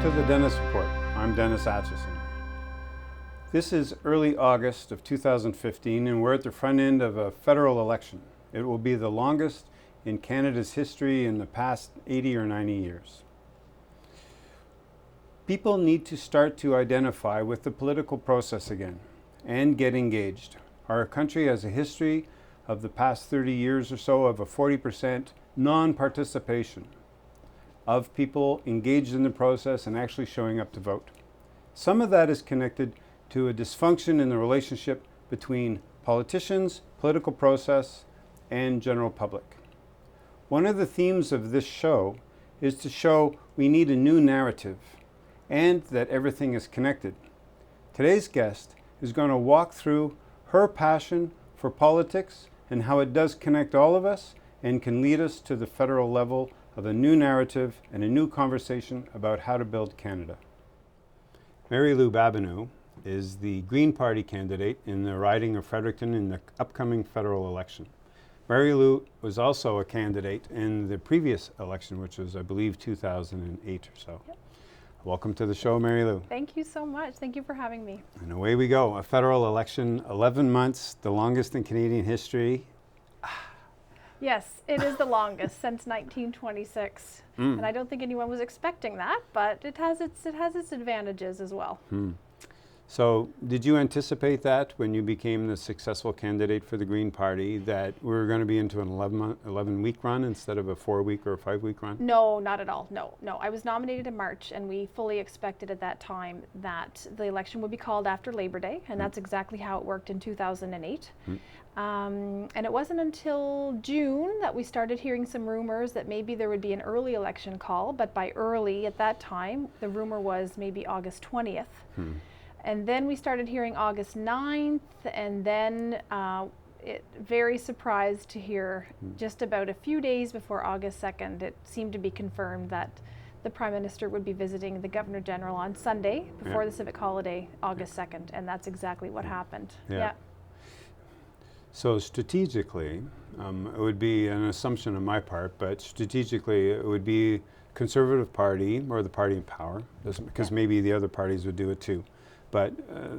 to the Dennis Report. I'm Dennis Atchison. This is early August of 2015 and we're at the front end of a federal election. It will be the longest in Canada's history in the past 80 or 90 years. People need to start to identify with the political process again and get engaged. Our country has a history of the past 30 years or so of a 40% non-participation of people engaged in the process and actually showing up to vote. Some of that is connected to a dysfunction in the relationship between politicians, political process, and general public. One of the themes of this show is to show we need a new narrative and that everything is connected. Today's guest is going to walk through her passion for politics and how it does connect all of us and can lead us to the federal level of a new narrative and a new conversation about how to build Canada. Mary Lou Babineau is the Green Party candidate in the riding of Fredericton in the upcoming federal election. Mary Lou was also a candidate in the previous election, which was, I believe, 2008 or so. Yep. Welcome to the show, Mary Lou. Thank you so much. Thank you for having me. And away we go. A federal election, 11 months, the longest in Canadian history. Yes, it is the longest since 1926, and I don't think anyone was expecting that, but it has its advantages as well. So, did you anticipate that when you became the successful candidate for the Green Party that we were going to be into an 11-week run instead of a 4-week or a 5-week run? No, not at all. No. I was nominated in March, and we fully expected at that time that the election would be called after Labor Day, and that's exactly how it worked in 2008. And it wasn't until June that we started hearing some rumors that maybe there would be an early election call, but by early at that time, the rumor was maybe August 20th. And then we started hearing August 9th, and then very surprised to hear just about a few days before August 2nd, it seemed to be confirmed that the Prime Minister would be visiting the Governor General on Sunday before the civic holiday, August 2nd, and that's exactly what happened. Yeah. So strategically, it would be an assumption on my part, but strategically it would be Conservative Party or the party in power, because maybe the other parties would do it too. But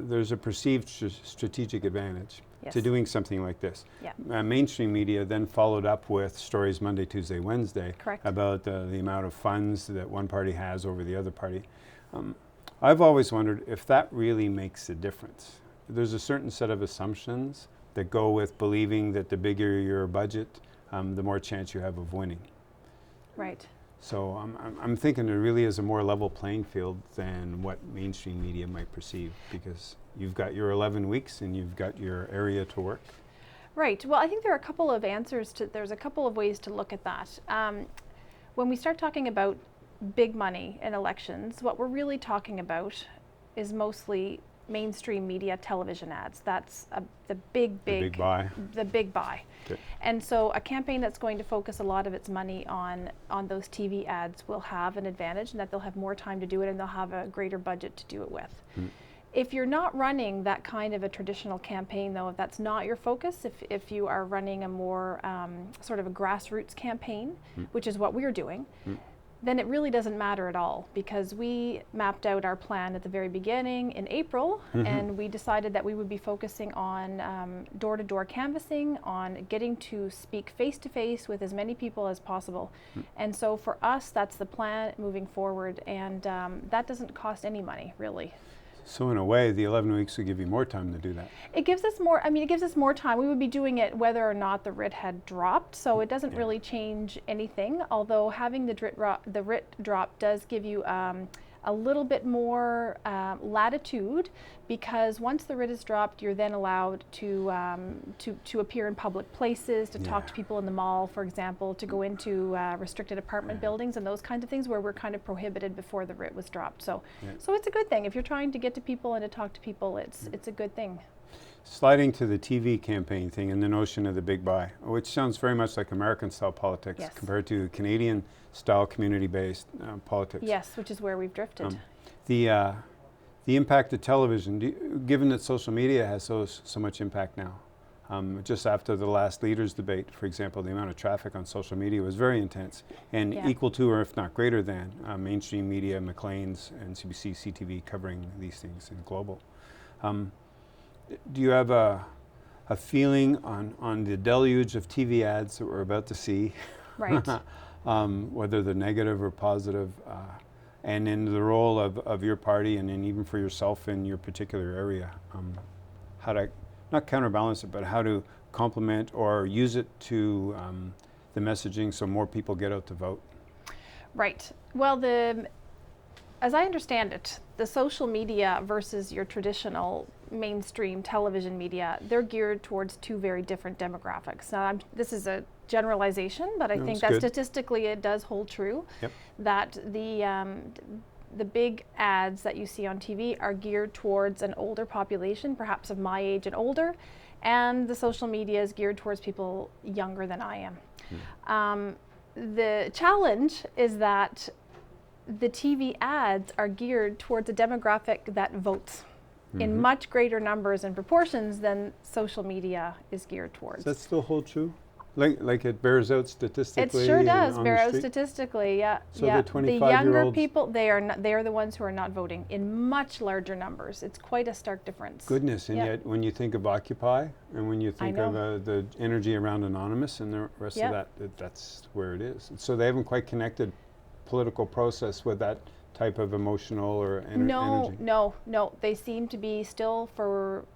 there's a perceived strategic advantage to doing something like this. Mainstream media then followed up with stories Monday, Tuesday, Wednesday about the amount of funds that one party has over the other party. I've always wondered if that really makes a difference. There's a certain set of assumptions that go with believing that the bigger your budget, the more chance you have of winning. Right. So I'm thinking there really is a more level playing field than what mainstream media might perceive, because you've got your 11 weeks and you've got your area to work. Right. Well, I think there are a couple of there's a couple of ways to look at that. When we start talking about big money in elections, what we're really talking about is mostly mainstream media television ads. That's the big buy. The big buy. Okay. And so a campaign that's going to focus a lot of its money on those TV ads will have an advantage, and that they'll have more time to do it and they'll have a greater budget to do it with. If you're not running that kind of a traditional campaign, though, if that's not your focus, if you are running a more sort of a grassroots campaign, which is what we're doing, then it really doesn't matter at all, because we mapped out our plan at the very beginning in April, and we decided that we would be focusing on door-to-door canvassing, on getting to speak face-to-face with as many people as possible. And so for us, that's the plan moving forward, and that doesn't cost any money, really. So in a way, the 11 weeks will give you more time to do that. It gives us more, it gives us more time. We would be doing it whether or not the writ had dropped, so it doesn't really change anything, although having the writ drop does give you a little bit more latitude, because once the writ is dropped, you're then allowed to appear in public places, to talk to people in the mall, for example, to go into restricted apartment buildings and those kinds of things where we're kind of prohibited before the writ was dropped. So it's a good thing. If you're trying to get to people and to talk to people, it's a good thing. Sliding to the TV campaign thing and the notion of the big buy, which sounds very much like American-style politics compared to Canadian-style community-based politics. Yes, which is where we've drifted. The impact of television, given that social media has so much impact now, Just after the last leaders debate, for example, the amount of traffic on social media was very intense and equal to, or if not greater than, mainstream media, Maclean's and CBC, CTV covering these things in global. Do you have a feeling on the deluge of TV ads that we're about to see? Right. Whether they're negative or positive, and in the role of your party and then even for yourself in your particular area, how to not counterbalance it, but how to complement or use it to the messaging so more people get out to vote? Right. Well, as I understand it, the social media versus your traditional mainstream television media, they're geared towards two very different demographics. Now, this is a generalization, but I think that statistically it does hold true. Yep. That the big ads that you see on TV are geared towards an older population, perhaps of my age and older, and the social media is geared towards people younger than I am. The challenge is that the TV ads are geared towards a demographic that votes in much greater numbers and proportions than social media is geared towards. Does that still hold true? Like it bears out statistically? It sure does bear out statistically, yeah. So yeah. the The younger 25-year-olds people, they are the ones who are not voting in much larger numbers. It's quite a stark difference. Goodness, and yet when you think of Occupy and when you think of the energy around Anonymous and the rest of that, that's where it is. So they haven't quite connected political process with that type of emotional or energy? No. They seem to be still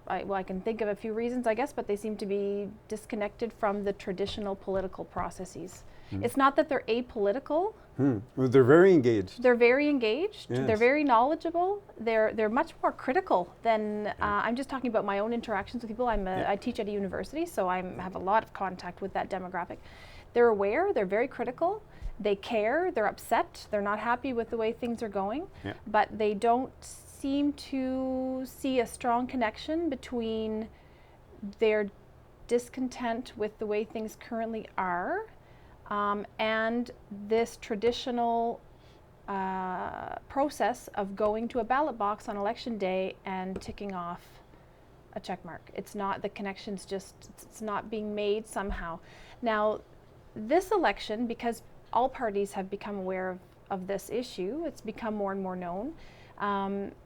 I can think of a few reasons, I guess, but they seem to be disconnected from the traditional political processes. It's not that they're apolitical. Well, they're very engaged. They're very engaged. Yes. They're very knowledgeable. They're much more critical than, I'm just talking about my own interactions with people. I teach at a university, so I have a lot of contact with that demographic. They're aware, they're very critical. They care, they're upset, they're not happy with the way things are going, but they don't seem to see a strong connection between their discontent with the way things currently are and this traditional process of going to a ballot box on election day and ticking off a check mark. It's not, the connection's just, it's not being made somehow. Now, this election, because all parties have become aware of this issue, it's become more and more known.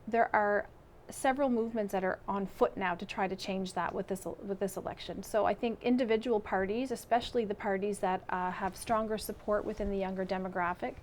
There are several movements that are on foot now to try to change that with this election. So I think individual parties, especially the parties that have stronger support within the younger demographic,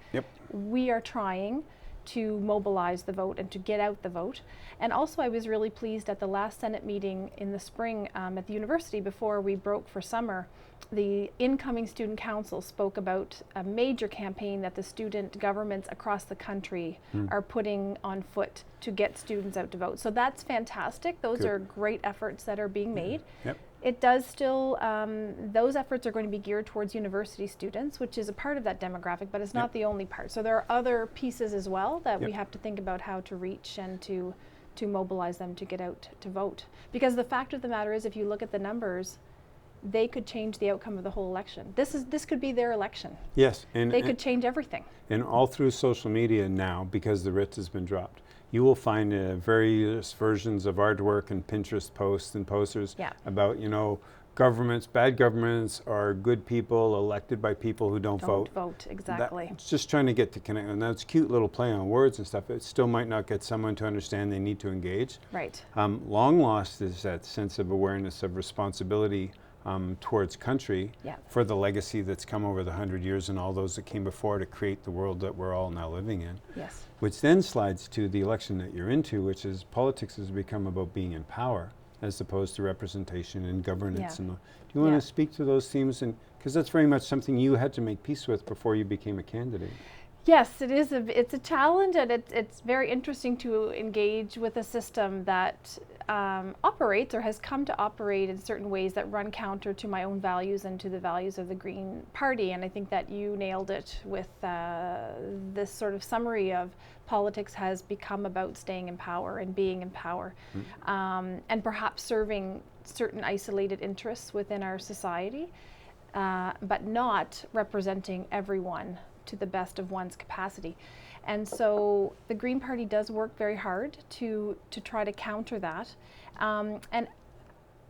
we are trying to mobilize the vote and to get out the vote. And also I was really pleased at the last Senate meeting in the spring at the university before we broke for summer. The incoming student council spoke about a major campaign that the student governments across the country are putting on foot to get students out to vote. So that's fantastic. Those are great efforts that are being made. It does still, those efforts are going to be geared towards university students, which is a part of that demographic, but it's not the only part. So there are other pieces as well that we have to think about how to reach and to mobilize them to get out to vote. Because the fact of the matter is, if you look at the numbers, they could change the outcome of the whole election. This could be their election. Yes, and they could change everything. And all through social media now, because the writ has been dropped, you will find various versions of artwork and Pinterest posts and posters about, governments, bad governments are good people elected by people who don't vote. Exactly. It's just trying to get to connect, and that's cute little play on words and stuff. It still might not get someone to understand they need to engage. Right. Long lost is that sense of awareness of responsibility towards country for the legacy that's come over the 100 years and all those that came before to create the world that we're all now living in. Yes. Which then slides to the election that you're into, which is politics has become about being in power as opposed to representation and governance. And do you want to speak to those themes? Because that's very much something you had to make peace with before you became a candidate. Yes, it is. It's a challenge, and it's very interesting to engage with a system that operates or has come to operate in certain ways that run counter to my own values and to the values of the Green Party. And I think that you nailed it with this sort of summary of politics has become about staying in power and being in power, and perhaps serving certain isolated interests within our society, but not representing everyone to the best of one's capacity. And so the Green Party does work very hard to try to counter that. And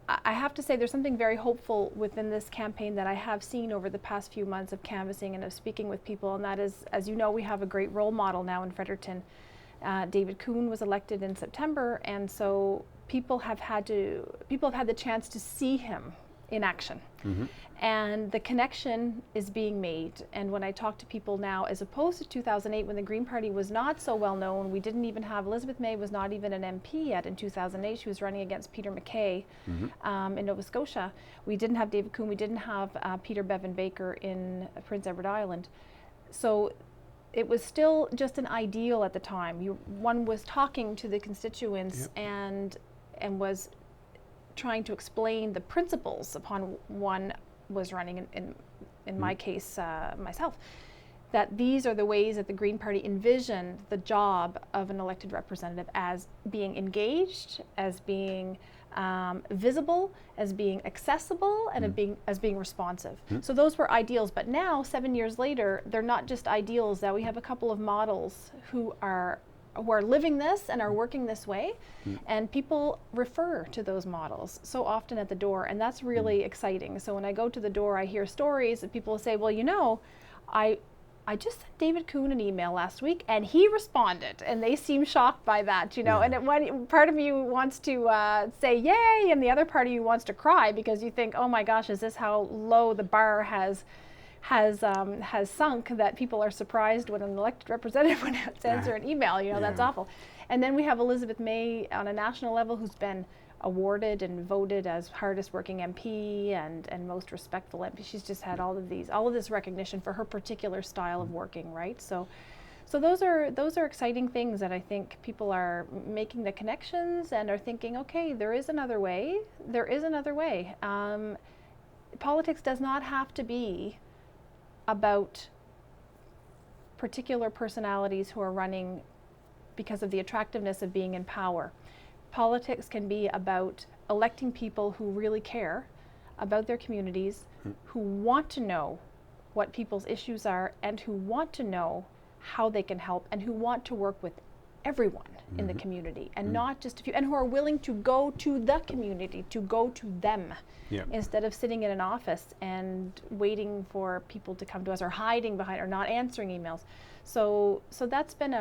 I have to say there's something very hopeful within this campaign that I have seen over the past few months of canvassing and of speaking with people, and that is, as you know, we have a great role model now in Fredericton. David Kuhn was elected in September, and so people have had the chance to see him in action. Mm-hmm. And the connection is being made. And when I talk to people now, as opposed to 2008, when the Green Party was not so well known, we didn't even have, Elizabeth May was not even an MP yet in 2008. She was running against Peter MacKay in Nova Scotia. We didn't have David Kuhn. We didn't have Peter Bevan Baker in Prince Edward Island. So it was still just an ideal at the time. One was talking to the constituents and was trying to explain the principles upon one was running in my case, myself, that these are the ways that the Green Party envisioned the job of an elected representative as being engaged, as being visible, as being accessible, and as being responsive. So those were ideals, but now 7 years later, they're not just ideals. Now we have a couple of models who are living this and are working this way, and people refer to those models so often at the door, and that's really exciting. So when I go to the door, I hear stories, and people say, well, you know, I just sent David Kuhn an email last week, and he responded, and they seem shocked by that, you know. And part of you wants to say yay, and the other part of you wants to cry, because you think, oh my gosh, is this how low the bar has sunk, that people are surprised when an elected representative sends her an email, you know. That's awful. And then we have Elizabeth May on a national level, who's been awarded and voted as hardest working MP and most respectful MP. She's just had all of this recognition for her particular style of working, right? So those are exciting things that I think people are making the connections and are thinking, okay, there is another way. There is another way. Politics does not have to be about particular personalities who are running because of the attractiveness of being in power. Politics can be about electing people who really care about their communities, who want to know what people's issues are, and who want to know how they can help, and who want to work with everyone in the community, and not just a few, and who are willing to go to the community, to go to them, instead of sitting in an office and waiting for people to come to us, or hiding behind, or not answering emails. So that's been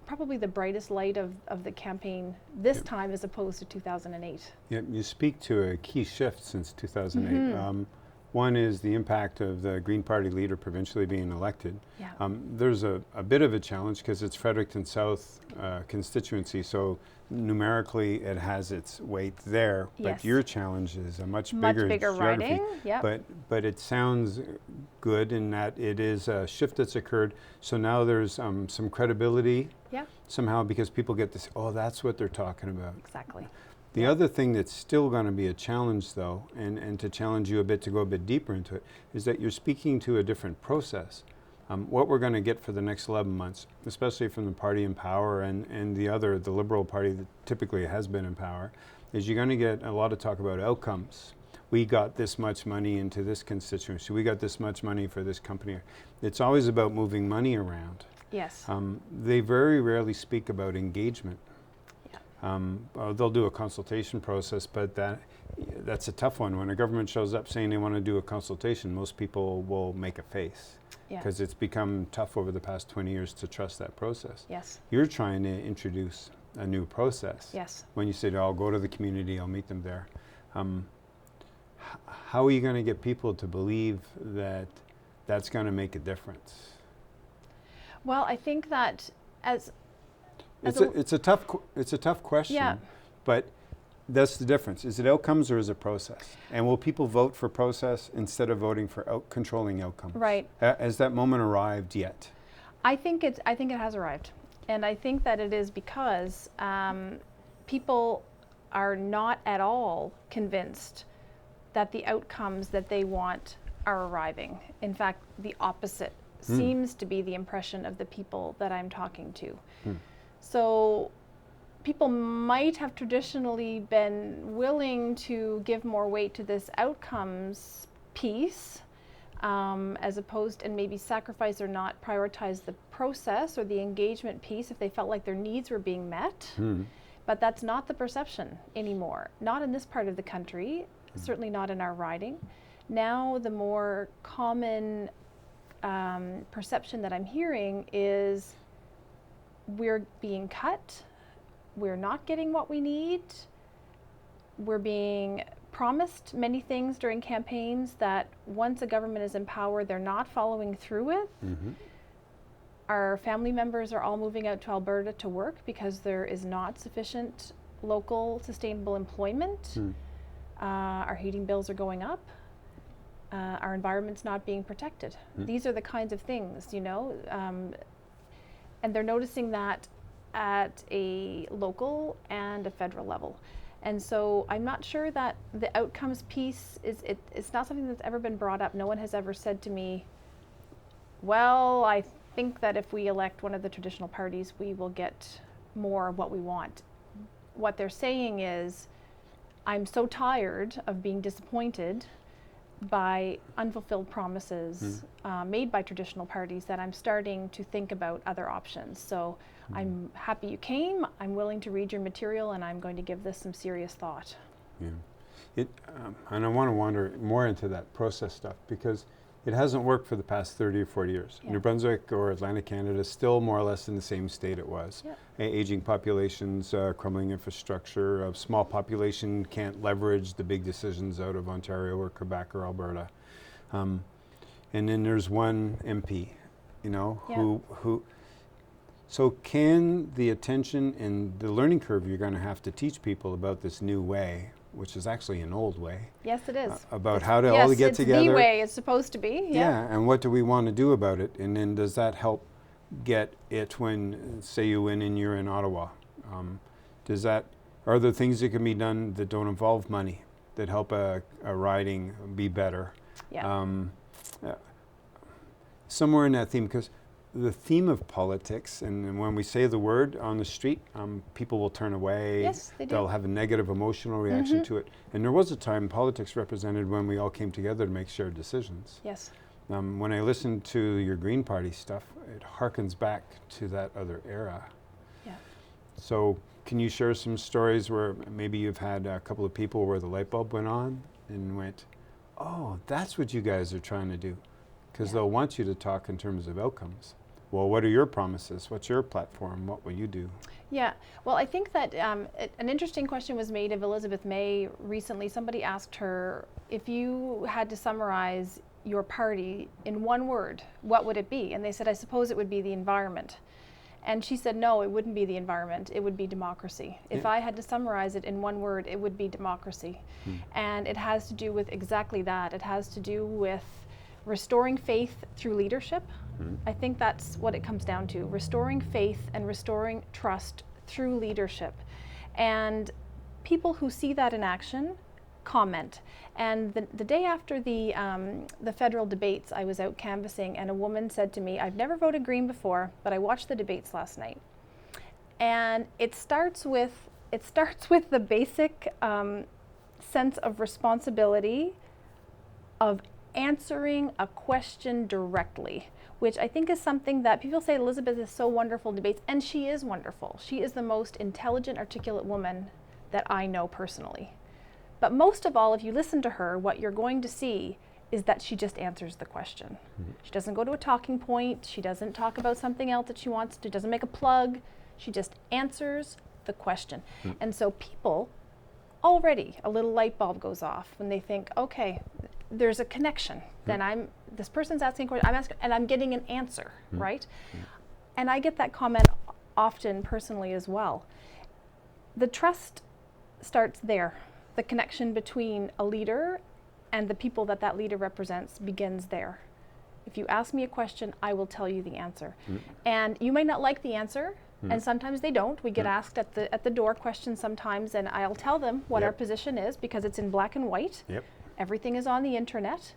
probably the brightest light of the campaign this time, as opposed to 2008. Yeah, you speak to a key shift since 2008. One is the impact of the Green Party leader provincially being elected. There's a bit of a challenge because it's Fredericton South constituency, so numerically it has its weight there. But your challenge is a much bigger geography. Riding. But it sounds good in that it is a shift that's occurred. So now there's some credibility somehow, because people get this, oh, that's what they're talking about. Exactly. The other thing that's still going to be a challenge, though, and to challenge you a bit, to go a bit deeper into it, is that you're speaking to a different process. What we're going to get for the next 11 months, especially from the party in power and the Liberal Party that typically has been in power, is you're going to get a lot of talk about outcomes. We got this much money into this constituency. We got this much money for this company. It's always about moving money around. Yes. They very rarely speak about engagement. They'll do a consultation process, but that's a tough one. When a government shows up saying they want to do a consultation, most people will make a face, because it's become tough over the past 20 years to trust that process. Yes. You're trying to introduce a new process. Yes. When you say, I'll go to the community, I'll meet them there. How are you going to get people to believe that that's going to make a difference? Well, I think that it's a tough question, but that's the difference. Is it outcomes or is it process? And will people vote for process instead of voting for controlling outcomes? Right. Has that moment arrived yet? I think it has arrived, and I think that it is because people are not at all convinced that the outcomes that they want are arriving. In fact, the opposite seems to be the impression of the people that I'm talking to. So people might have traditionally been willing to give more weight to this outcomes piece, as opposed, and maybe sacrifice or not prioritize the process or the engagement piece if they felt like their needs were being met. But that's not the perception anymore. Not in this part of the country, certainly not in our riding. Now the more common perception that I'm hearing is we're being cut, we're not getting what we need, we're being promised many things during campaigns that once a government is in power, they're not following through with. Our family members are all moving out to Alberta to work because there is not sufficient local sustainable employment. Our heating bills are going up. Our environment's not being protected. These are the kinds of things, you know, and they're noticing that at a local and a federal level. And so I'm not sure that the outcomes piece it's not something that's ever been brought up. No one has ever said to me, well, I think that if we elect one of the traditional parties, we will get more of what we want. What they're saying is, I'm so tired of being disappointed by unfulfilled promises made by traditional parties that I'm starting to think about other options. So I'm happy you came, I'm willing to read your material, and I'm going to give this some serious thought. Yeah, and I want to wander more into that process stuff because it hasn't worked for the past 30 or 40 years. New Brunswick or Atlantic Canada is still more or less in the same state it was. Aging populations, crumbling infrastructure, a small population can't leverage the big decisions out of Ontario or Quebec or Alberta. And then there's one MP, you know, who so can the attention and the learning curve you're going to have to teach people about this new way, which is actually an old way. Yes, it is. About how to all get together. Yes, the way it's supposed to be. Yeah, and what do we want to do about it? And then does that help get it when, say you win and you're in Ottawa? Are there things that can be done that don't involve money, that help a riding be better? Somewhere in that theme, because the theme of politics, and when we say the word on the street, people will turn away. Yes, they do. They'll have a negative emotional reaction to it. And there was a time politics represented when we all came together to make shared decisions. Yes. When I listen to your Green Party stuff, it harkens back to that other era. Yeah. So can you share some stories where maybe you've had a couple of people where the light bulb went on and went, oh, that's what you guys are trying to do? Because they'll want you to talk in terms of outcomes. Well, what are your promises? What's your platform? What will you do? Yeah, well, I think that an interesting question was made of Elizabeth May recently. Somebody asked her, if you had to summarize your party in one word, what would it be? And they said, I suppose it would be the environment. And she said, no, it wouldn't be the environment, it would be democracy. If I had to summarize it in one word, it would be democracy. And it has to do with exactly that. It has to do with restoring faith through leadership. I think that's what it comes down to, restoring faith and restoring trust through leadership. And people who see that in action comment. And the day after the federal debates, I was out canvassing and a woman said to me, I've never voted Green before, but I watched the debates last night. And it starts with the basic sense of responsibility of answering a question directly, which I think is something that people say Elizabeth is so wonderful in debates, and she is wonderful. She is the most intelligent, articulate woman that I know personally. But most of all, if you listen to her, what you're going to see is that she just answers the question. She doesn't go to a talking point. She doesn't talk about something else that she wants to, doesn't make a plug. She just answers the question. And so people, already a little light bulb goes off when they think, okay, there's a connection. Then this person's asking a question, I'm asking, and I'm getting an answer, right? And I get that comment often personally as well. The trust starts there. The connection between a leader and the people that that leader represents begins there. If you ask me a question, I will tell you the answer. And you may not like the answer, and sometimes they don't. We get asked at the door questions sometimes, and I'll tell them what our position is because it's in black and white. Everything is on the internet,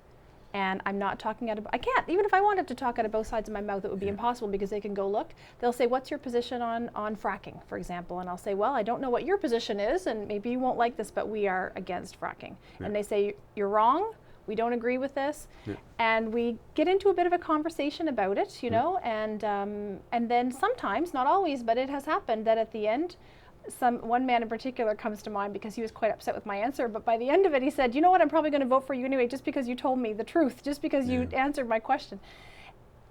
and I'm not talking I can't, even if I wanted to talk out of both sides of my mouth, it would be impossible because they can go look. They'll say, what's your position on fracking, for example? And I'll say, well, I don't know what your position is, and maybe you won't like this, but we are against fracking. And they say, you're wrong, we don't agree with this. And we get into a bit of a conversation about it, you know, and then sometimes, not always, but it has happened that at the end, one man in particular comes to mind because he was quite upset with my answer, but by the end of it he said, you know what, I'm probably going to vote for you anyway, just because you told me the truth, just because you answered my question.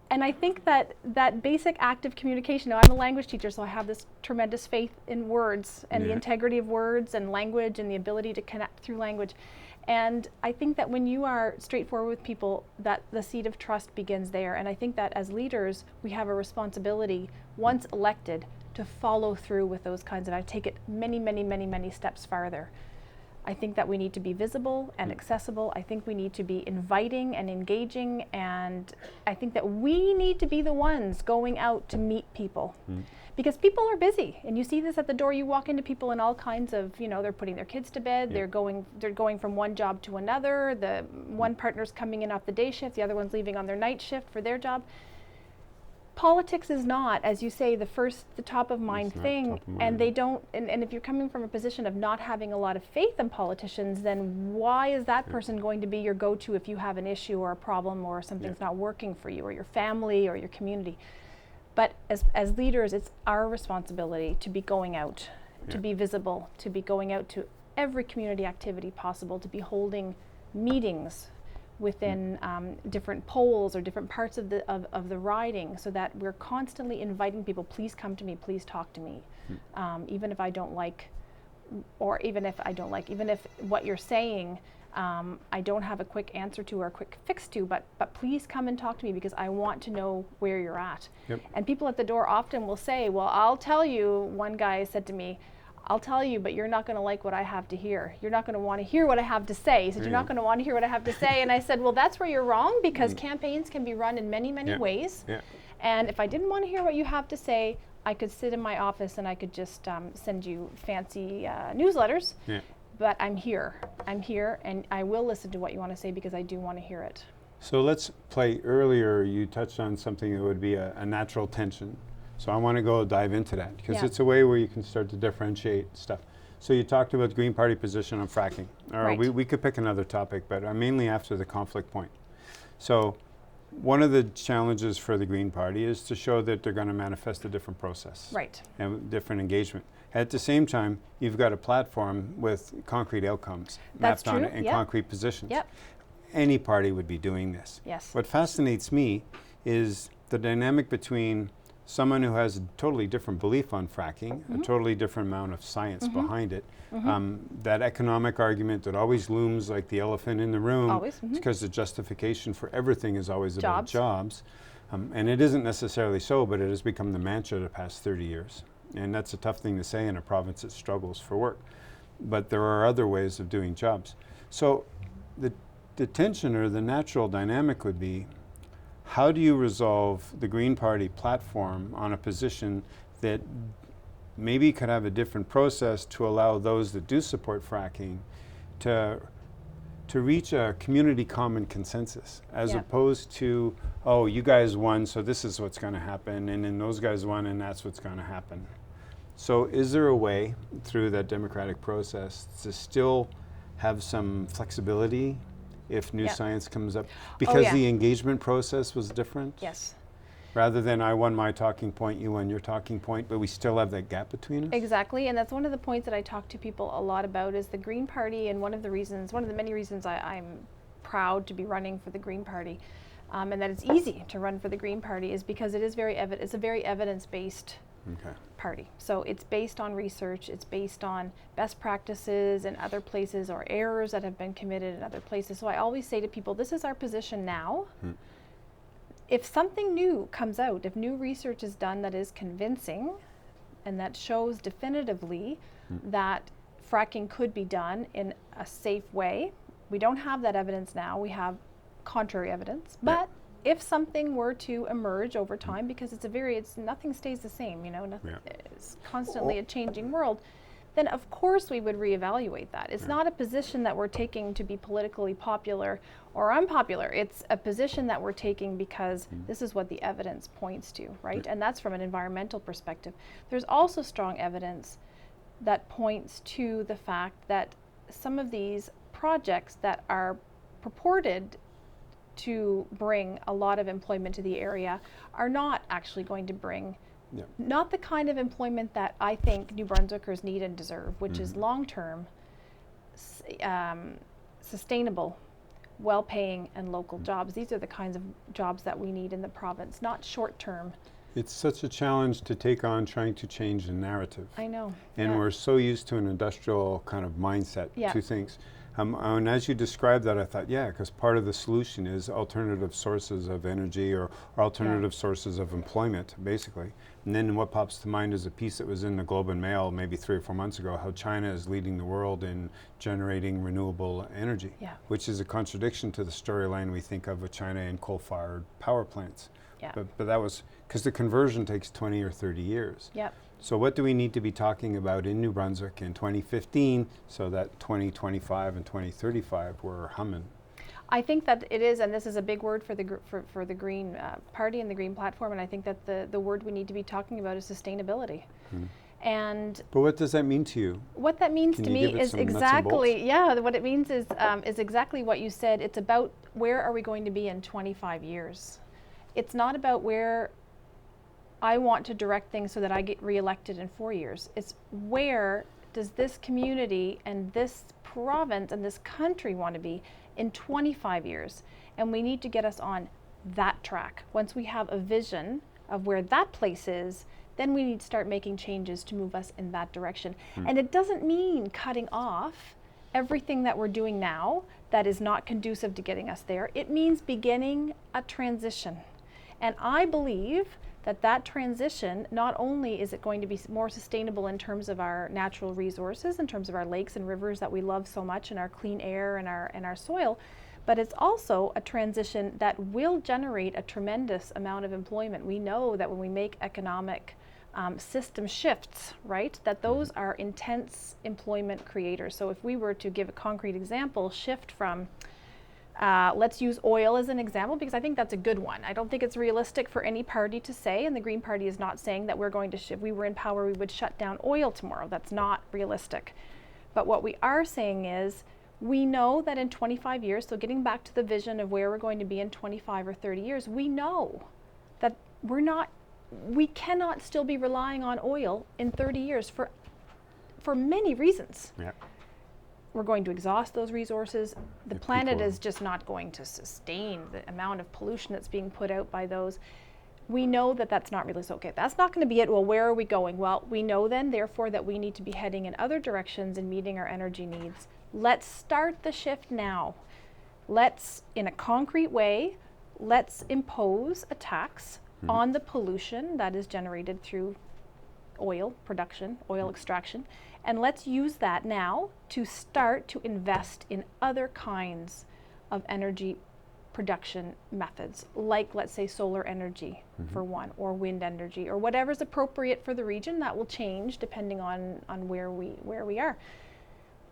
And I think that basic act of communication, now I'm a language teacher, so I have this tremendous faith in words and the integrity of words and language and the ability to connect through language. And I think that when you are straightforward with people, that the seed of trust begins there. And I think that as leaders, we have a responsibility, once elected, to follow through with those kinds of, I take it many, many, many, many steps farther. I think that we need to be visible and accessible. I think we need to be inviting and engaging, and I think that we need to be the ones going out to meet people. Because people are busy, and you see this at the door. You walk into people in all kinds of, they're putting their kids to bed, they're going from one job to another, the one partner's coming in off the day shift, the other one's leaving on their night shift for their job. Politics is not, as you say, the top of mind thing, and they don't, and if you're coming from a position of not having a lot of faith in politicians, then why is that person going to be your go-to if you have an issue or a problem or something's not working for you or your family or your community? But as leaders, it's our responsibility to be going out, to be visible, to be going out to every community activity possible, to be holding meetings within different polls or different parts of the riding, so that we're constantly inviting people, please come to me, please talk to me, even if what you're saying I don't have a quick answer to or a quick fix to, but please come and talk to me because I want to know where you're at. And people at the door often will say, well, I'll tell you, one guy said to me, I'll tell you, but you're not going to like what I have to hear. You're not going to want to hear what I have to say. He said, you're not going to want to hear what I have to say. And I said, well, that's where you're wrong, because campaigns can be run in many, many ways. And if I didn't want to hear what you have to say, I could sit in my office and I could just send you fancy newsletters. But I'm here, and I will listen to what you want to say because I do want to hear it. So let's play. Earlier you touched on something that would be a natural tension. So I want to dive into that, because it's a way where you can start to differentiate stuff. So you talked about the Green Party position on fracking. Or we could pick another topic, but I'm mainly after the conflict point. So one of the challenges for the Green Party is to show that they're going to manifest a different process. And different engagement. At the same time, you've got a platform with concrete outcomes mapped on it and concrete positions. Any party would be doing this. What fascinates me is the dynamic between someone who has a totally different belief on fracking, a totally different amount of science behind it, that economic argument that always looms like the elephant in the room, because the justification for everything is always about jobs. And it isn't necessarily so, but it has become the mantra the past 30 years. And that's a tough thing to say in a province that struggles for work. But there are other ways of doing jobs. So the tension or the natural dynamic would be, how do you resolve the Green Party platform on a position that maybe could have a different process to allow those that do support fracking to reach a community common consensus, as opposed to, oh, you guys won, so this is what's going to happen, and then those guys won, and that's what's going to happen. So is there a way through that democratic process to still have some flexibility if new science comes up? Because the engagement process was different? Rather than I won my talking point, you won your talking point, but we still have that gap between us? Exactly, and that's one of the points that I talk to people a lot about, is the Green Party, and one of the many reasons I'm proud to be running for the Green Party, and that it's easy to run for the Green Party, is because it's a very evidence-based party. So it's based on research, it's based on best practices in other places or errors that have been committed in other places. So I always say to people, this is our position now. If something new comes out, if new research is done that is convincing and that shows definitively that fracking could be done in a safe way, we don't have that evidence now, we have contrary evidence, but if something were to emerge over time, because nothing stays the same, it's constantly a changing world, then of course we would reevaluate that. It's not a position that we're taking to be politically popular or unpopular. It's a position that we're taking because this is what the evidence points to, right? And that's from an environmental perspective. There's also strong evidence that points to the fact that some of these projects that are purported to bring a lot of employment to the area are not actually going to bring Yeah. Not the kind of employment that I think New Brunswickers need and deserve, which is long-term, sustainable, well-paying and local jobs. These are the kinds of jobs that we need in the province, not short-term. It's such a challenge to take on trying to change the narrative. I know. And we're so used to an industrial kind of mindset to things. And as you described that, I thought, yeah, because part of the solution is alternative sources of energy or alternative sources of employment, basically. And then what pops to mind is a piece that was in the Globe and Mail maybe 3 or 4 months ago, how China is leading the world in generating renewable energy, which is a contradiction to the storyline we think of with China and coal-fired power plants. But that was because the conversion takes 20 or 30 years. So what do we need to be talking about in New Brunswick in 2015 so that 2025 and 2035 we're humming? I think that it is, and this is a big word for the for the Green Party and the Green Platform, and I think that the word we need to be talking about is sustainability. But what does that mean to you? What that means to me is exactly, what it means is exactly what you said. It's about where are we going to be in 25 years. It's not about where I want to direct things so that I get reelected in 4 years. It's where does this community and this province and this country want to be in 25 years? And we need to get us on that track. Once we have a vision of where that place is, then we need to start making changes to move us in that direction. And it doesn't mean cutting off everything that we're doing now that is not conducive to getting us there. It means beginning a transition. And I believe that that transition, not only is it going to be more sustainable in terms of our natural resources, in terms of our lakes and rivers that we love so much, and our clean air and our soil, but it's also a transition that will generate a tremendous amount of employment. We know that when we make economic system shifts, right, that those are intense employment creators. So if we were to give a concrete example, shift from let's use oil as an example, because I think that's a good one. I don't think it's realistic for any party to say, and the Green Party is not saying that we're going to, if we were in power, we would shut down oil tomorrow. That's not realistic. But what we are saying is, we know that in 25 years, so getting back to the vision of where we're going to be in 25 or 30 years, we know that we cannot still be relying on oil in 30 years for many reasons. We're going to exhaust those resources. The planet is just not going to sustain the amount of pollution that's being put out by those. We know that that's not really so okay. That's not going to be it. Well, where are we going? Well, we know then, therefore, that we need to be heading in other directions and meeting our energy needs. Let's start the shift now. Let's, in a concrete way, let's impose a tax on the pollution that is generated through oil production, oil extraction, and let's use that now to start to invest in other kinds of energy production methods, like, let's say, solar energy for one, or wind energy, or whatever's appropriate for the region. That will change depending on where we are.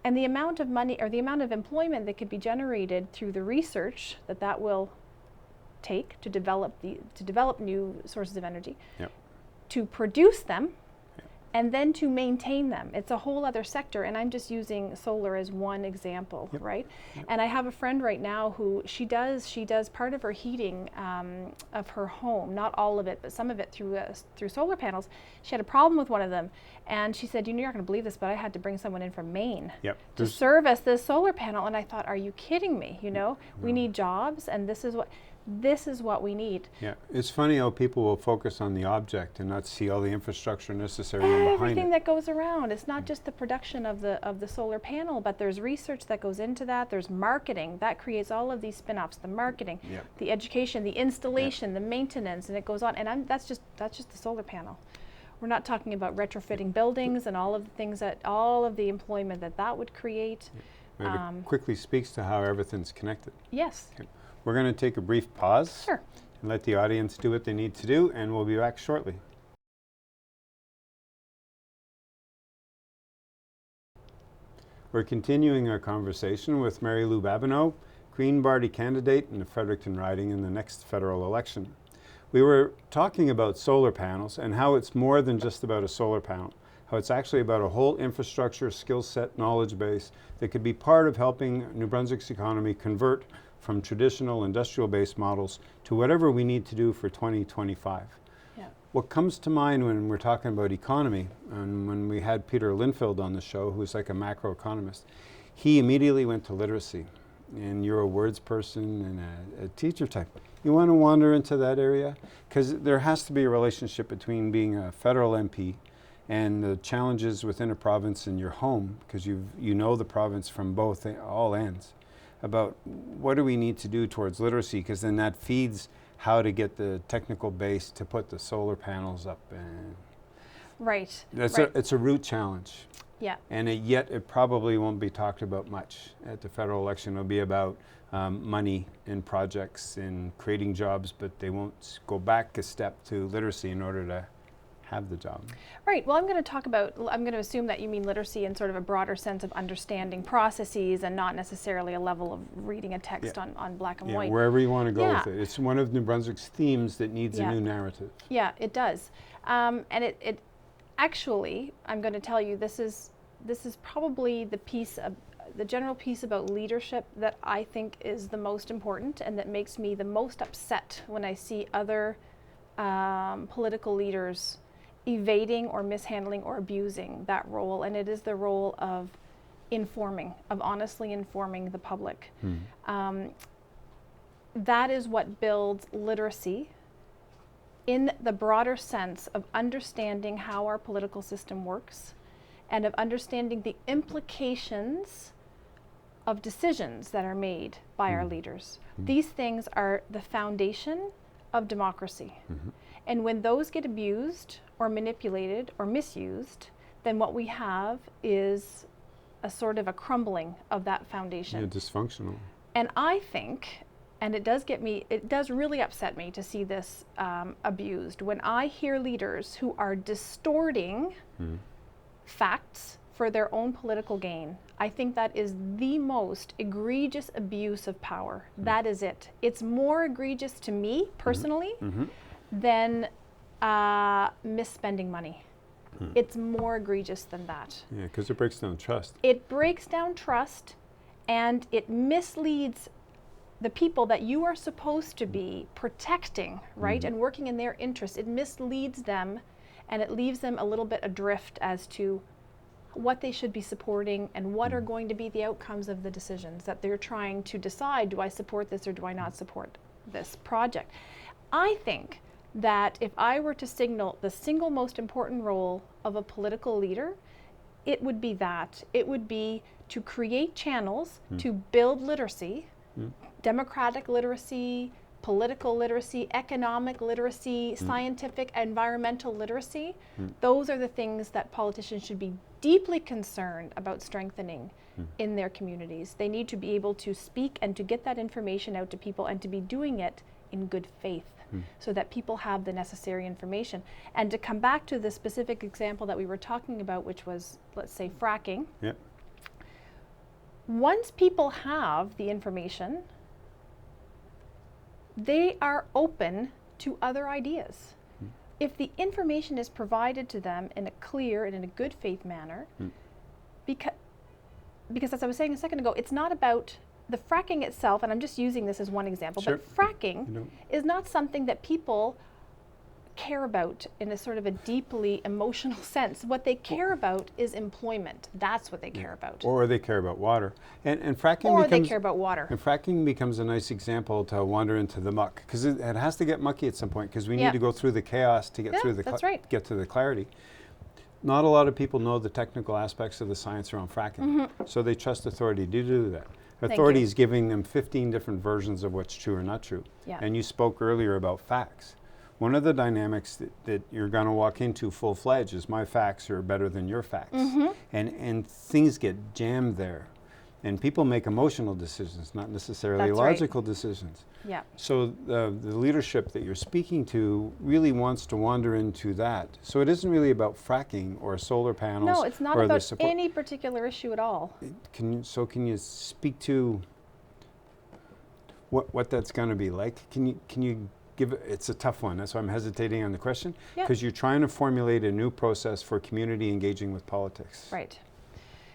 And the amount of money or the amount of employment that could be generated through the research that will take to develop new sources of energy, to produce them, and then to maintain them. It's a whole other sector, and I'm just using solar as one example, right? And I have a friend right now who she does part of her heating of her home, not all of it, but some of it through solar panels. She had a problem with one of them, and she said, "You're not going to believe this, but I had to bring someone in from Maine to service this solar panel." And I thought, "Are you kidding me? You know, we need jobs, and this is what we need." Yeah, it's funny how people will focus on the object and not see all the infrastructure necessary behind it. Everything that goes around. It's not just the production of the solar panel, but there's research that goes into that. There's marketing that creates all of these spin-offs. The marketing, the education, the installation, the maintenance, and it goes on. And that's just the solar panel. We're not talking about retrofitting buildings and all of the things all of the employment that would create. It quickly speaks to how everything's connected. Yes. Okay. We're going to take a brief pause and let the audience do what they need to do, and we'll be back shortly. We're continuing our conversation with Mary Lou Babineau, Green Party candidate in the Fredericton riding in the next federal election. We were talking about solar panels and how it's more than just about a solar panel, how it's actually about a whole infrastructure, skill set, knowledge base that could be part of helping New Brunswick's economy convert from traditional industrial-based models to whatever we need to do for 2025. what comes to mind when we're talking about economy, and when we had Peter Linfield on the show, who's like a macroeconomist, he immediately went to literacy. And you're a words person and a teacher type. You want to wander into that area? Because there has to be a relationship between being a federal MP and the challenges within a province in your home, because you know the province from all ends, about what do we need to do towards literacy, because then that feeds how to get the technical base to put the solar panels up. And Right. it's a root challenge. Yeah. And yet it probably won't be talked about much at the federal election. It'll be about money and projects and creating jobs, but they won't go back a step to literacy in order to have the job. Right. Well, I'm going to assume that you mean literacy in sort of a broader sense of understanding processes and not necessarily a level of reading a text on black and white. Wherever you want to go with it. It's one of New Brunswick's themes that needs a new narrative. Yeah, it does. And it actually, I'm going to tell you, this is probably the general piece about leadership that I think is the most important and that makes me the most upset when I see other political leaders evading or mishandling or abusing that role, and it is the role of honestly informing the public. That is what builds literacy in the broader sense of understanding how our political system works and of understanding the implications of decisions that are made by our leaders. These things are the foundation of democracy. And when those get abused or manipulated or misused, then what we have is a sort of a crumbling of that foundation. Dysfunctional. And I think, and it does really upset me to see this abused, when I hear leaders who are distorting facts for their own political gain. I think that is the most egregious abuse of power. That is it. It's more egregious to me personally than misspending money. It's more egregious than that. Yeah, because it breaks down trust. It breaks down trust, and it misleads the people that you are supposed to be protecting, right, and working in their interests. It misleads them, and it leaves them a little bit adrift as to what they should be supporting and what are going to be the outcomes of the decisions that they're trying to decide. Do I support this or do I not support this project? I think that if I were to signal the single most important role of a political leader, it would be that. It would be to create channels to build literacy, democratic literacy, political literacy, economic literacy, scientific, environmental literacy. Those are the things that politicians should be deeply concerned about strengthening in their communities. They need to be able to speak and to get that information out to people and to be doing it in good faith so that people have the necessary information. And to come back to the specific example that we were talking about, which was, let's say, fracking. Yep. Once people have the information, they are open to other ideas. If the information is provided to them in a clear and in a good faith manner, because as I was saying a second ago, it's not about the fracking itself, and I'm just using this as one example, but fracking is not something that people care about in a sort of a deeply emotional sense. What they care about is employment. That's what they care about. Or they care about water. And fracking or they care about water. And fracking becomes a nice example to wander into the muck, because it has to get mucky at some point, because we need to go through the chaos to get through the get to the clarity. Not a lot of people know the technical aspects of the science around fracking, so they trust authority to do that. Authority is giving them 15 different versions of what's true or not true. And you spoke earlier about facts. One of the dynamics that you're going to walk into full-fledged is my facts are better than your facts. And things get jammed there. And people make emotional decisions, not necessarily logical decisions. So the leadership that you're speaking to really wants to wander into that. So it isn't really about fracking or solar panels. No, it's not about any particular issue at all. Can you speak to what that's going to be like? Can you give it's a tough one. That's why I'm hesitating on the question, because you're trying to formulate a new process for community engaging with politics. Right.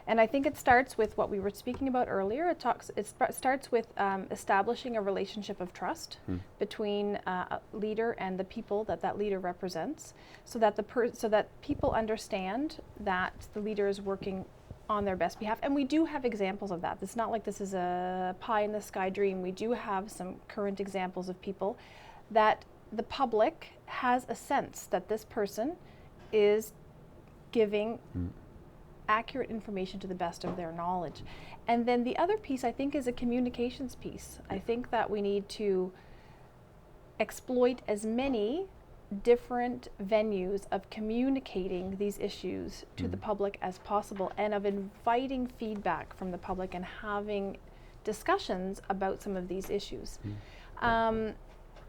And I think it starts with what we were speaking about earlier. It starts with establishing a relationship of trust between a leader and the people that leader represents, so that so that people understand that the leader is working on their best behalf. And we do have examples of that. It's not like this is a pie in the sky dream. We do have some current examples of people that the public has a sense that this person is giving accurate information to the best of their knowledge. And then the other piece, I think, is a communications piece. I think that we need to exploit as many different venues of communicating these issues to the public as possible, and of inviting feedback from the public and having discussions about some of these issues.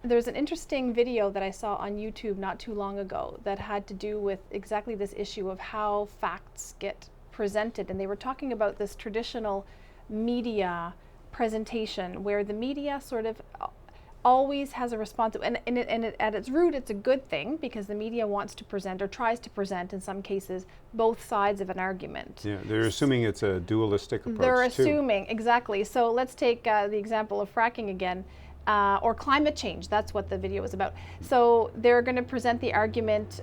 There's an interesting video that I saw on YouTube not too long ago that had to do with exactly this issue of how facts get presented. And they were talking about this traditional media presentation where the media sort of always has a response, and at its root it's a good thing, because the media wants to present, or tries to present in some cases, both sides of an argument. Yeah, they're assuming it's a dualistic approach. They're assuming, exactly. So let's take the example of fracking again. Or climate change, that's what the video was about. So they're going to present the argument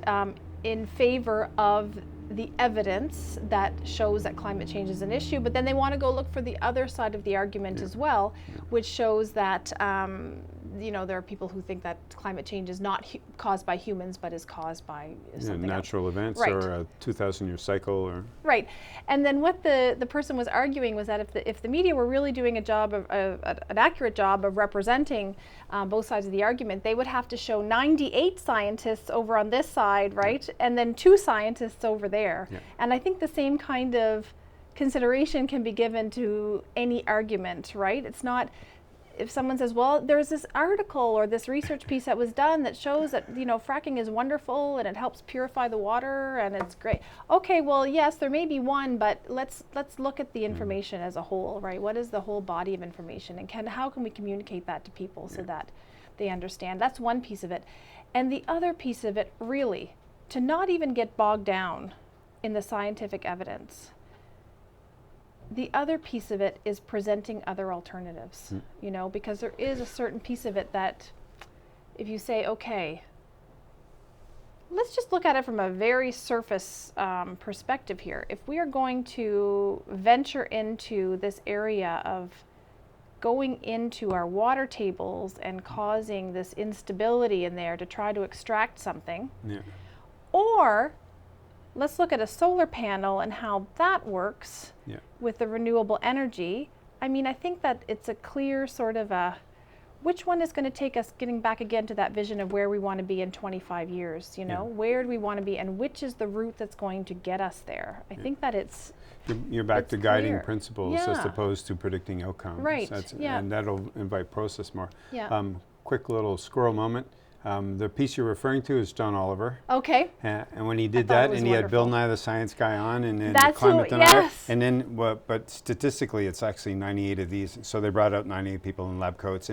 in favor of the evidence that shows that climate change is an issue, but then they want to go look for the other side of the argument as well, which shows that there are people who think that climate change is not caused by humans, but is caused by something natural else. events, Right. or a 2,000-year cycle, or right. And then what the person was arguing was that if the media were really doing a job of an accurate job of representing both sides of the argument, they would have to show 98 scientists over on this side, right, and then 2 scientists over there. And I think the same kind of consideration can be given to any argument, right? It's not, if someone says, well, there's this article or this research piece that was done that shows that, fracking is wonderful and it helps purify the water and it's great. Okay, well, yes, there may be one, but let's look at the information as a whole, right? What is the whole body of information, and how can we communicate that to people so that they understand? That's one piece of it. And the other piece of it, really, to not even get bogged down in the scientific evidence. The other piece of it is presenting other alternatives, because there is a certain piece of it that if you say, okay, let's just look at it from a very surface perspective here. If we are going to venture into this area of going into our water tables and causing this instability in there to try to extract something, or let's look at a solar panel and how that works with the renewable energy. I mean, I think that it's a clear sort of which one is going to take us getting back again to that vision of where we want to be in 25 years, Where do we want to be, and which is the route that's going to get us there? I think that you're back to guiding clear. Principles as opposed to predicting outcomes. Right, And that'll invite process more. Yeah. Quick little squirrel moment. The piece you're referring to is John Oliver. Okay. And when he did that, and he had Bill Nye the Science Guy on, and then That's Climate Denier, yes. and then, but statistically, it's actually 98 of these. So they brought out 98 people in lab coats,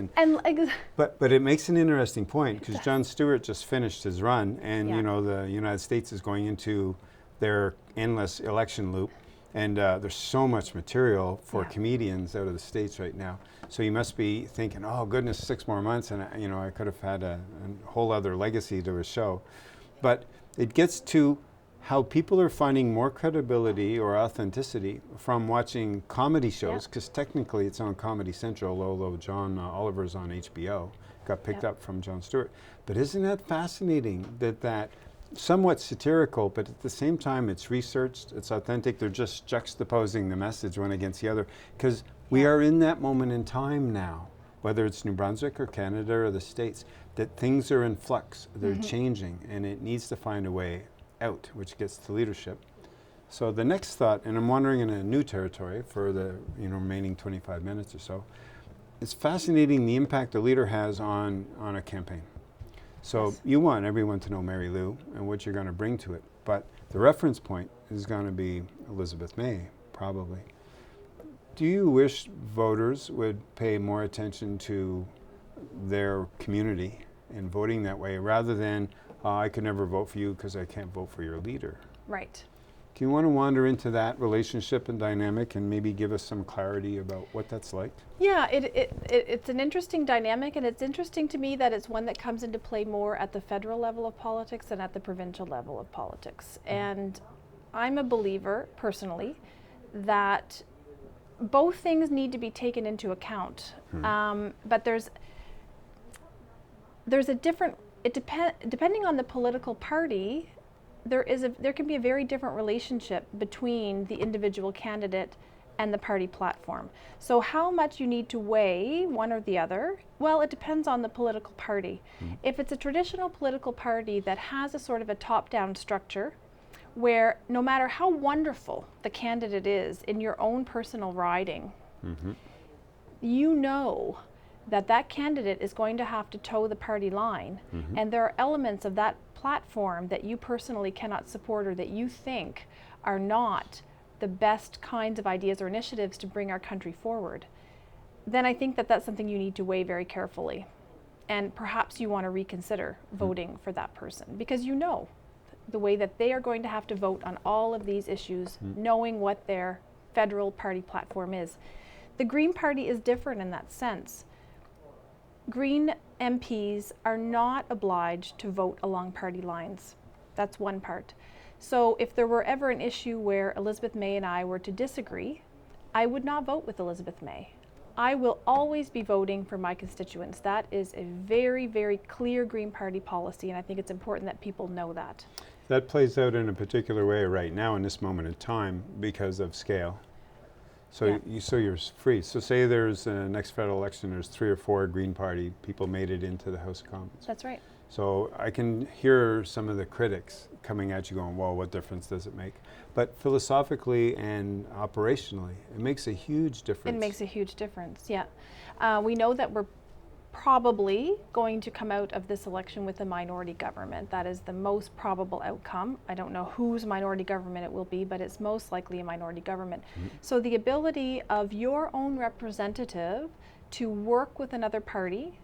but it makes an interesting point, because Jon Stewart just finished his run, and the United States is going into their endless election loop, and there's so much material for comedians out of the States right now. So you must be thinking, oh goodness, 6 more months, and I could have had a whole other legacy to a show. But it gets to how people are finding more credibility or authenticity from watching comedy shows, because technically it's on Comedy Central, although John Oliver's on HBO, got picked up from Jon Stewart. But isn't that fascinating that somewhat satirical, but at the same time it's researched, it's authentic, they're just juxtaposing the message one against the other, because we are in that moment in time now, whether it's New Brunswick or Canada or the States, that things are in flux, they're changing, and it needs to find a way out, which gets to leadership. So the next thought, and I'm wandering in a new territory for the remaining 25 minutes or so, it's fascinating the impact a leader has on a campaign. So you want everyone to know Mary Lou and what you're going to bring to it, but the reference point is going to be Elizabeth May, probably. Do you wish voters would pay more attention to their community and voting that way, rather than, I could never vote for you because I can't vote for your leader? Right. Do you want to wander into that relationship and dynamic and maybe give us some clarity about what that's like? Yeah, it's an interesting dynamic, and it's interesting to me that it's one that comes into play more at the federal level of politics than at the provincial level of politics. And I'm a believer, personally, that both things need to be taken into account. But there's a different, depending on the political party, there can be a very different relationship between the individual candidate and the party platform. So how much you need to weigh one or the other, well, it depends on the political party. If it's a traditional political party that has a sort of a top-down structure, where no matter how wonderful the candidate is in your own personal riding, you know that candidate is going to have to toe the party line, and there are elements of that platform that you personally cannot support or that you think are not the best kinds of ideas or initiatives to bring our country forward, then I think that that's something you need to weigh very carefully. And perhaps you want to reconsider voting for that person, because you know the way that they are going to have to vote on all of these issues, knowing what their federal party platform is. The Green Party is different in that sense. Green MPs are not obliged to vote along party lines. That's one part. So if there were ever an issue where Elizabeth May and I were to disagree, I would not vote with Elizabeth May. I will always be voting for my constituents. That is a very, very clear Green Party policy, and I think it's important that people know that. That plays out in a particular way right now in this moment in time because of scale. So you're free. So say there's a next federal election, there's 3 or 4 Green Party people made it into the House of Commons. That's right. So I can hear some of the critics coming at you going, well, what difference does it make? But philosophically and operationally, it makes a huge difference. It makes a huge difference, yeah. We know that we're probably going to come out of this election with a minority government. That is the most probable outcome. I don't know whose minority government it will be, but it's most likely a minority government. So the ability of your own representative to work with another party,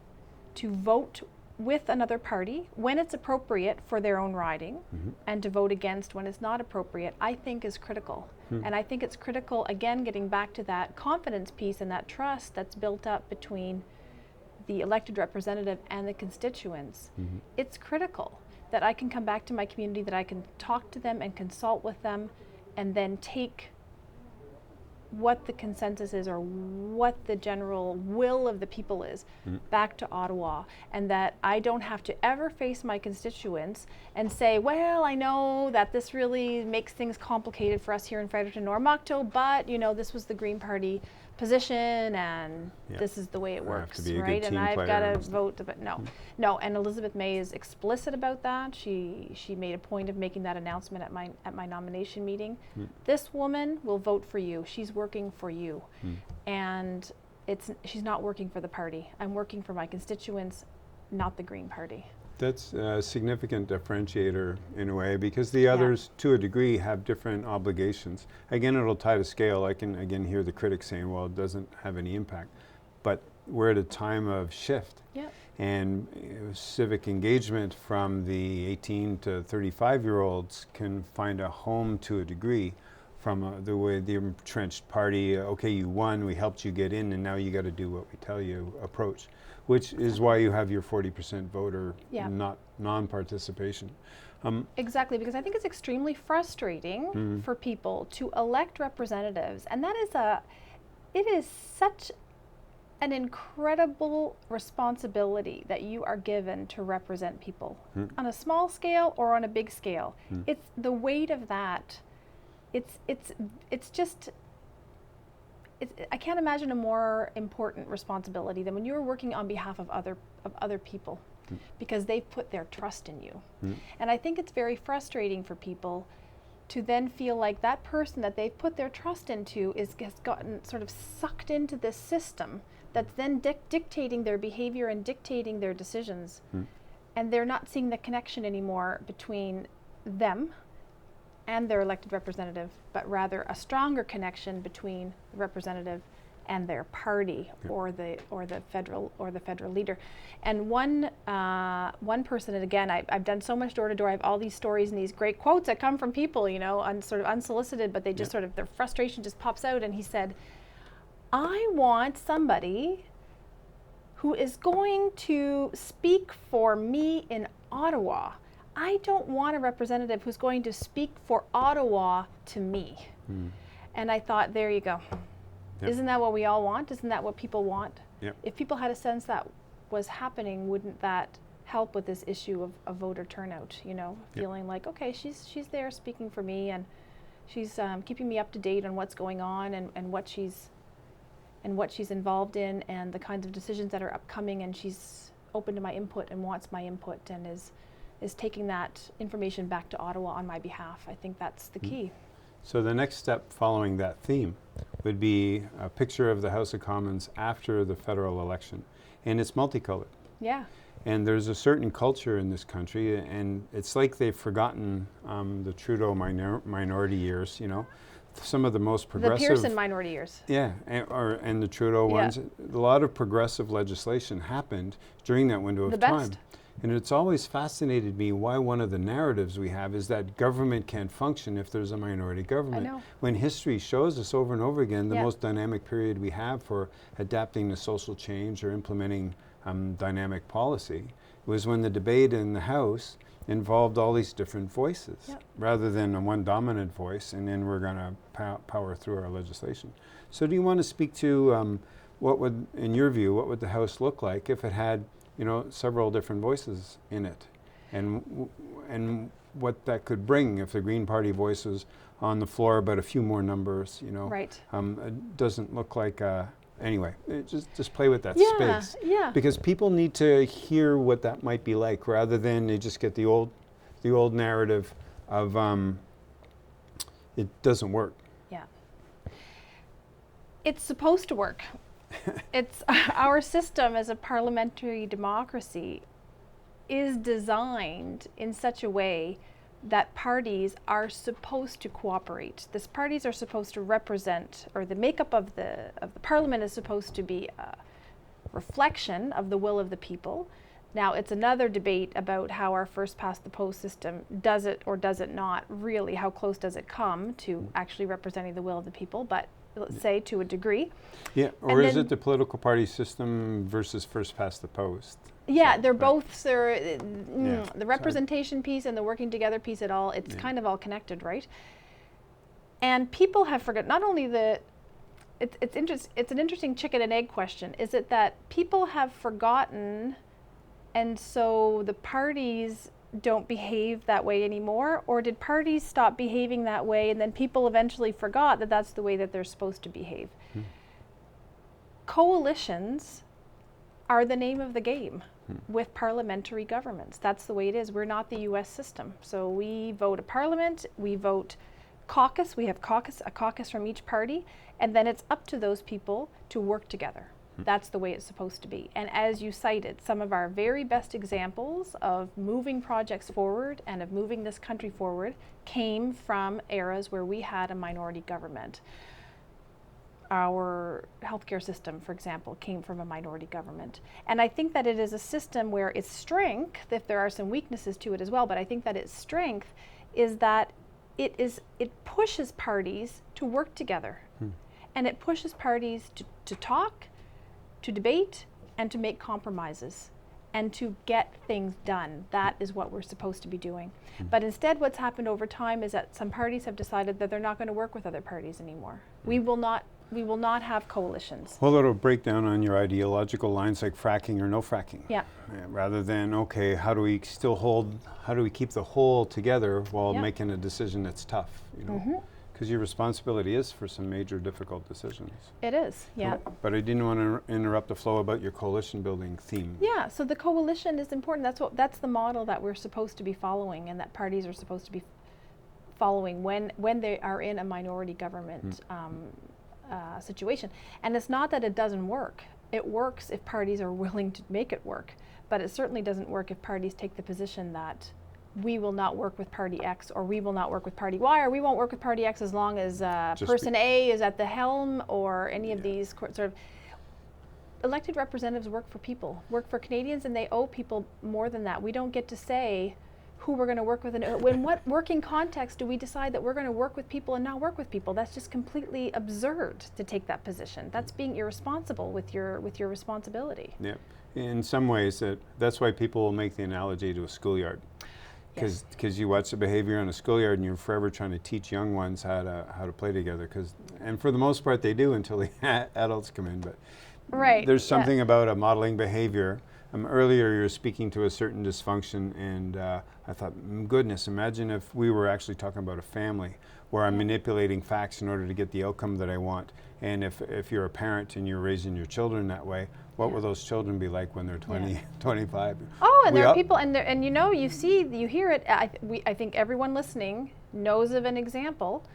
to vote with another party when it's appropriate for their own riding, and to vote against when it's not appropriate, I think is critical. And I think it's critical, again, getting back to that confidence piece and that trust that's built up between the elected representative and the constituents. It's critical that I can come back to my community, that I can talk to them and consult with them, and then take what the consensus is or what the general will of the people is back to Ottawa, and that I don't have to ever face my constituents and say, well, I know that this really makes things complicated for us here in Fredericton and Oromocto, but you know, this was the Green Party position and this is the way it works, right? And I've got to vote, but no. And Elizabeth May is explicit about that. She made a point of making that announcement at my nomination meeting. This woman will vote for you. She's working for you, and she's not working for the party. I'm working for my constituents, not the Green Party. That's a significant differentiator in a way, because the others, to a degree, have different obligations. Again, it'll tie to scale. I can again hear the critics saying, well, it doesn't have any impact. But we're at a time of shift. And civic engagement from the 18 to 35-year-olds can find a home to a degree from the way the entrenched party, okay, you won, we helped you get in, and now you got to do what we tell you approach, which is why you have your 40% voter not non-participation. Exactly, because I think it's extremely frustrating for people to elect representatives, and it is such an incredible responsibility that you are given to represent people on a small scale or on a big scale. It's the weight of that. It's just, I can't imagine a more important responsibility than when you're working on behalf of other people, because they've put their trust in you. And I think it's very frustrating for people to then feel like that person that they've put their trust into has gotten sort of sucked into this system that's then dictating their behavior and dictating their decisions. And they're not seeing the connection anymore between them and their elected representative, but rather a stronger connection between the representative and their party or the federal leader. And one person, and again, I've done so much door to door. I have all these stories and these great quotes that come from people, you know, sort of unsolicited, but they just sort of, their frustration just pops out. And he said, I want somebody who is going to speak for me in Ottawa. I don't want a representative who's going to speak for Ottawa to me. And I thought, there you go. Isn't that what we all want? Isn't that what people want? If people had a sense that was happening, wouldn't that help with this issue of voter turnout, you know, feeling like, okay, she's there speaking for me, and she's keeping me up to date on what's going on and what she's involved in and the kinds of decisions that are upcoming, and she's open to my input and wants my input and is taking that information back to Ottawa on my behalf. I think that's the key. So the next step following that theme would be a picture of the House of Commons after the federal election. And it's multicolored. Yeah. And there's a certain culture in this country, and it's like they've forgotten the Trudeau minority years, you know. Some of the most progressive... The Pearson minority years. Yeah, and the Trudeau ones. A lot of progressive legislation happened during that window of time. And it's always fascinated me why one of the narratives we have is that government can't function if there's a minority government. I know. When history shows us over and over again the most dynamic period we have for adapting to social change or implementing dynamic policy was when the debate in the House involved all these different voices rather than a one dominant voice, and then we're going to power through our legislation. So do you want to speak to what would, in your view, what would the House look like if it had, you know, several different voices in it, and what that could bring if the Green Party voice was on the floor, but a few more numbers, you know. Right. It doesn't look like, anyway, just play with that space. Yeah. Because people need to hear what that might be like, rather than they just get the old narrative of it doesn't work. Yeah. It's supposed to work. It's our system as a parliamentary democracy is designed in such a way that parties are supposed to cooperate. These parties are supposed to represent, or the makeup of the parliament is supposed to be a reflection of the will of the people. Now, it's another debate about how our first past the post system does it or does it not really, how close does it come to actually representing the will of the people, but let's say to a degree. Yeah, or is it the political party system versus first past the post? Yeah, so, they're both, the representation piece and the working together piece, it's kind of all connected, right? And people have forgotten, not only it's an interesting chicken and egg question. Is it that people have forgotten and so the parties don't behave that way anymore? Or did parties stop behaving that way and then people eventually forgot that that's the way that they're supposed to behave? Coalitions are the name of the game with parliamentary governments. That's the way it is. We're not the US system. So we vote a parliament, we vote caucus, we have a caucus from each party, and then it's up to those people to work together. That's the way it's supposed to be. And as you cited, some of our very best examples of moving projects forward and of moving this country forward came from eras where we had a minority government. Our healthcare system, for example, came from a minority government. And I think that it is a system where its strength, if there are some weaknesses to it as well, but I think that its strength is that it pushes parties to work together. And it pushes parties to talk, to debate, and to make compromises, and to get things done. That is what we're supposed to be doing. But instead, what's happened over time is that some parties have decided that they're not going to work with other parties anymore. We will not have coalitions. Well, it'll break down on your ideological lines like fracking or no fracking. Yeah. Rather than, okay, how do we keep the whole together while making a decision that's tough, you know? Because your responsibility is for some major difficult decisions. It is, yeah. But I didn't want to interrupt the flow about your coalition building theme. Yeah, so the coalition is important. That's the model that we're supposed to be following and that parties are supposed to be following when they are in a minority government situation. And it's not that it doesn't work. It works if parties are willing to make it work. But it certainly doesn't work if parties take the position that we will not work with party X, or we will not work with party Y, or we won't work with party X as long as person A is at the helm, or any of these sort of. Elected representatives work for people, work for Canadians, and they owe people more than that. We don't get to say who we're going to work with, and in what working context do we decide that we're going to work with people and not work with people? That's just completely absurd to take that position. That's being irresponsible with your responsibility. Yeah, in some ways that's why people will make the analogy to a schoolyard, because you watch the behavior in a schoolyard and you're forever trying to teach young ones how to play together. And for the most part they do until the adults come in, but. Right. There's something about a modeling behavior. Earlier you were speaking to a certain dysfunction, and I thought, goodness, imagine if we were actually talking about a family where I'm manipulating facts in order to get the outcome that I want. And if you're a parent and you're raising your children that way, what will those children be like when they're 20, 25? Oh, and there are people, and you know, you hear it. I think everyone listening knows of an example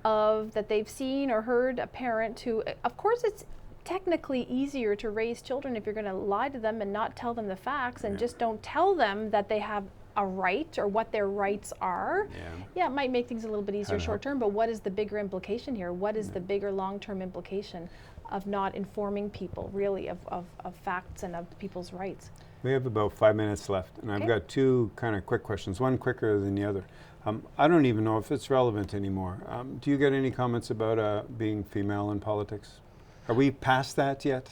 of that they've seen or heard a parent who, of course, it's technically easier to raise children if you're going to lie to them and not tell them the facts, and just don't tell them that they have a right or what their rights are. It might make things a little bit easier short term, but what is the bigger implication here? What is the bigger long-term implication of not informing people really of facts and of people's rights? We have about 5 minutes left, and I've got two kind of quick questions, one quicker than the other. I don't even know if it's relevant anymore. Do you get any comments about being female in politics? Are we past that yet?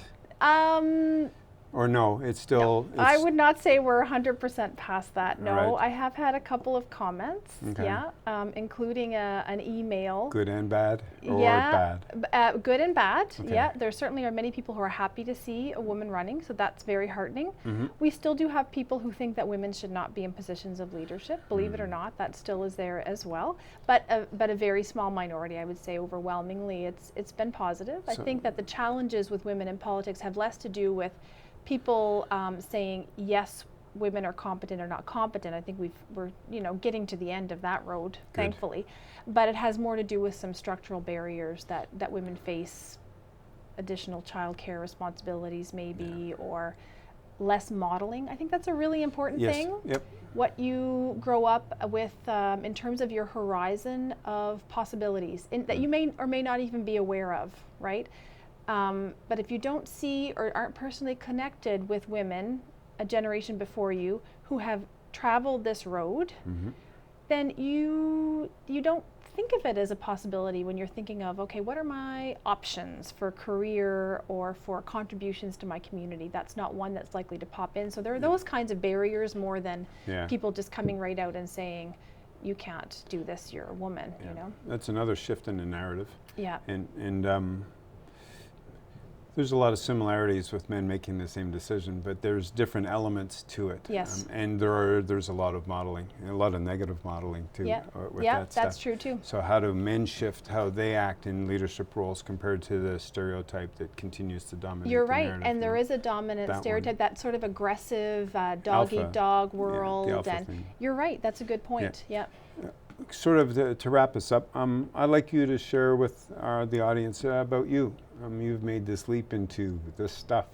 Or no, it's still... No. I would not say we're 100% past that, no. Right. I have had a couple of comments, including an email. Good and bad, or bad? Good and bad, There certainly are many people who are happy to see a woman running, so that's very heartening. We still do have people who think that women should not be in positions of leadership. Believe it or not, that still is there as well. But a very small minority, I would say overwhelmingly, it's been positive. I think that the challenges with women in politics have less to do with people saying, yes, women are competent or not competent. I think we're getting to the end of that road, thankfully. But it has more to do with some structural barriers that women face, additional childcare responsibilities maybe, or less modeling. I think that's a really important thing. What you grow up with in terms of your horizon of possibilities that you may or may not even be aware of, right? But if you don't see or aren't personally connected with women, a generation before you, who have traveled this road, then you don't think of it as a possibility when you're thinking of, okay, what are my options for career or for contributions to my community? That's not one that's likely to pop in. So there are those kinds of barriers more than people just coming right out and saying, you can't do this, you're a woman, you know? That's another shift in the narrative. Yeah. And there's a lot of similarities with men making the same decision, but there's different elements to it. Yes. And there's a lot of modeling, a lot of negative modeling too. With that stuff. That's true too. So how do men shift how they act in leadership roles compared to the stereotype that continues to dominate? You're right, and there is a dominant stereotype, that sort of aggressive dog-eat-dog world. The alpha and thing. You're right, that's a good point. Sort of to wrap us up, I'd like you to share with the audience about you. You've made this leap into this stuff.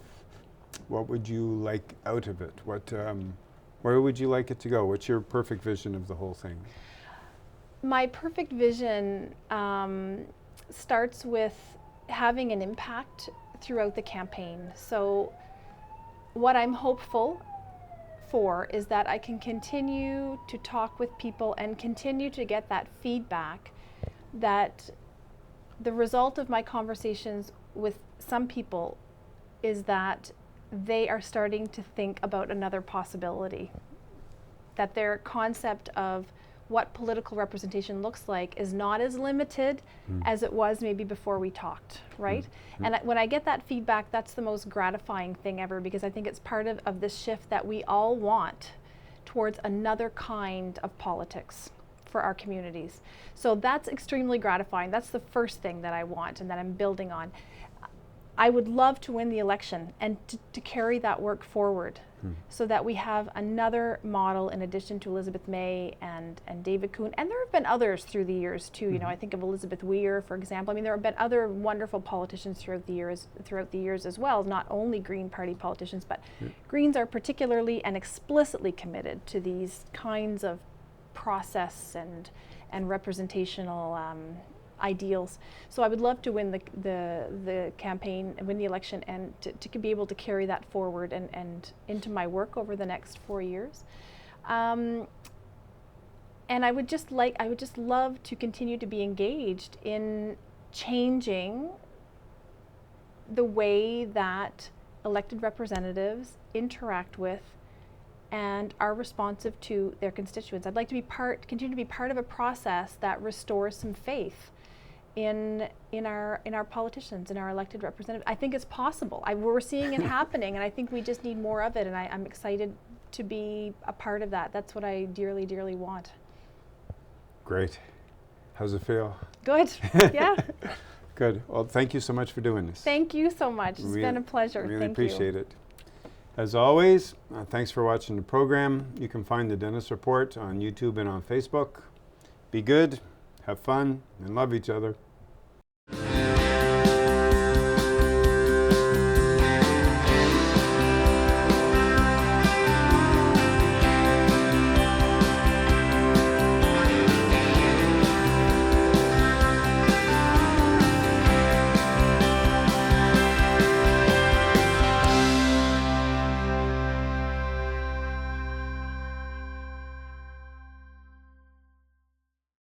What would you like out of it? Where would you like it to go? What's your perfect vision of the whole thing? My perfect vision starts with having an impact throughout the campaign. So what I'm hopeful for is that I can continue to talk with people and continue to get that feedback that the result of my conversations with some people is that they are starting to think about another possibility, that their concept of what political representation looks like is not as limited as it was maybe before we talked, right? And when I get that feedback, that's the most gratifying thing ever, because I think it's part of this shift that we all want towards another kind of politics for our communities. So that's extremely gratifying. That's the first thing that I want and that I'm building on. I would love to win the election and to carry that work forward so that we have another model in addition to Elizabeth May and David Coon. And there have been others through the years too. You know, I think of Elizabeth Weir, for example. I mean, there have been other wonderful politicians throughout the years as well, not only Green Party politicians, but Greens are particularly and explicitly committed to these kinds of process and representational ideals. So I would love to win the campaign, win the election, and to be able to carry that forward and into my work over the next 4 years. And I would just love to continue to be engaged in changing the way that elected representatives interact with and are responsive to their constituents. I'd like to continue to be part of a process that restores some faith in our politicians, in our elected representatives. I think it's possible. We're seeing it happening, and I think we just need more of it. And I'm excited to be a part of that. That's what I dearly, dearly want. Great. How's it feel? Good. Yeah. Good. Well, thank you so much for doing this. Thank you so much. It's been a pleasure. Really Thank appreciate you. it. As always, thanks for watching the program. You can find the Dennis Report on YouTube and on Facebook. Be good, have fun, and love each other.